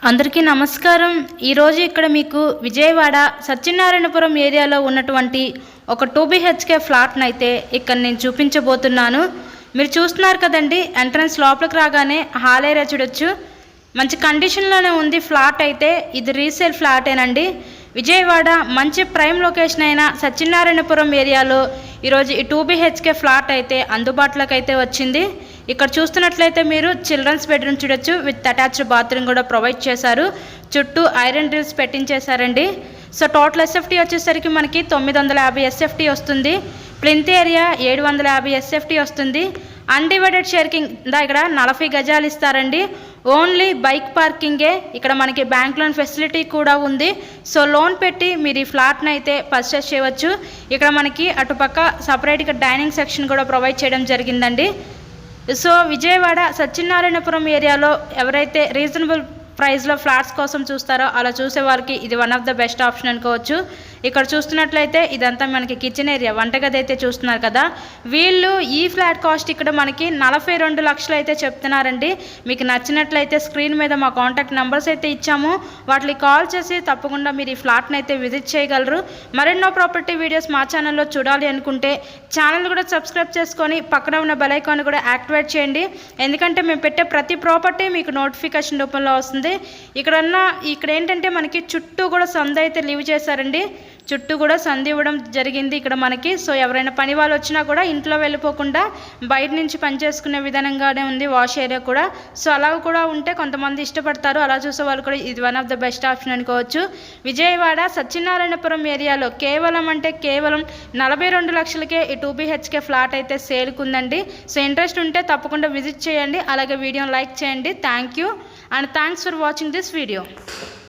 అందరికీ నమస్కారం। ఈరోజు ఇక్కడ మీకు విజయవాడ సత్యనారాయణపురం ఏరియాలో ఉన్నటువంటి ఒక 2 BHK ఫ్లాట్ని అయితే ఇక్కడ నేను చూపించబోతున్నాను। మీరు చూస్తున్నారు కదండి, ఎంట్రన్స్ లోపలికి రాగానే హాల్ ఏరియా చూడొచ్చు। మంచి కండిషన్లోనే ఉంది ఫ్లాట్ అయితే। ఇది రీసేల్ ఫ్లాటేనండి। విజయవాడ మంచి ప్రైమ్ లొకేషన్ అయిన సత్యనారాయణపురం ఏరియాలో ఈరోజు ఈ 2 BHK ఫ్లాట్ అయితే అందుబాటులోకి అయితే వచ్చింది। ఇక్కడ చూస్తున్నట్లయితే మీరు చిల్డ్రన్స్ బెడ్రూమ్ చూడొచ్చు, విత్ అటాచ్డ్ బాత్రూమ్ కూడా ప్రొవైడ్ చేశారు। చుట్టూ ఐరన్ డ్రిల్స్ పెట్టించేశారండి। సో టోటల్ ఎస్ఎఫ్టీ వచ్చేసరికి మనకి 950 ఎస్ఎఫ్టీ వస్తుంది। ప్లింత్ ఏరియా 750 ఎస్ఎఫ్టీ వస్తుంది। అన్డివైడెడ్ షేర్కింగ్ ఇక్కడ 40 గజాలు ఇస్తారండి। ఓన్లీ బైక్ పార్కింగే। ఇక్కడ మనకి బ్యాంక్ లోన్ ఫెసిలిటీ కూడా ఉంది। సో లోన్ పెట్టి మీరు ఈ ఫ్లాట్ని అయితే పర్చేస్ చేయవచ్చు। ఇక్కడ మనకి అటుపక్క సపరేట్గా డైనింగ్ సెక్షన్ కూడా ప్రొవైడ్ చేయడం జరిగిందండి। సో విజయవాడ సత్యనారాయణపురం ఏరియాలో ఎవరైతే రీజనబుల్ ప్రైస్లో ఫ్లాట్స్ కోసం చూస్తారో అలా చూసే వారికి ఇది one of the best option అనుకోవచ్చు। ఇక్కడ చూస్తున్నట్లయితే ఇదంతా మనకి కిచెన్ ఏరియా, వంటగది అయితే చూస్తున్నారు కదా। వీళ్ళు ఈ ఫ్లాట్ కాస్ట్ ఇక్కడ మనకి 42 లక్షలు అయితే చెప్తున్నారండి। మీకు నచ్చినట్లయితే స్క్రీన్ మీద మా కాంటాక్ట్ నెంబర్స్ అయితే ఇచ్చాము, వాటికి కాల్ చేసి తప్పకుండా మీరు ఈ ఫ్లాట్ని అయితే విజిట్ చేయగలరు। మరెన్నో ప్రాపర్టీ వీడియోస్ మా ఛానల్లో చూడాలి అనుకుంటే ఛానల్ కూడా సబ్స్క్రైబ్ చేసుకొని పక్కన ఉన్న బెల్ ఐకాన్ కూడా యాక్టివేట్ చేయండి, ఎందుకంటే మేము పెట్టే ప్రతి ప్రాపర్టీ మీకు నోటిఫికేషన్ రూపంలో వస్తుంది। ఇక్కడ ఏంటంటే మనకి చుట్టూ కూడా సందు అయితే లీవ్ చేశారండి, చుట్టూ కూడా సంధి ఇవ్వడం జరిగింది ఇక్కడ మనకి। సో ఎవరైనా పని వాళ్ళు వచ్చినా కూడా ఇంట్లో వెళ్ళిపోకుండా బయట నుంచి పని చేసుకునే విధానంగానే ఉంది వాష్ ఏరియా కూడా। సో అలా కూడా ఉంటే కొంతమంది ఇష్టపడతారు, అలా చూసే వాళ్ళు కూడా ఇది one of the best option అనుకోవచ్చు। విజయవాడ సత్యనారాయణపురం ఏరియాలో కేవలం 42 లక్షలకే ఈ 2 BHK ఫ్లాట్ అయితే సేల్కుందండి। సో ఇంట్రెస్ట్ ఉంటే తప్పకుండా విజిట్ చేయండి, అలాగే వీడియోని లైక్ చేయండి। Thank you and thanks for watching this video.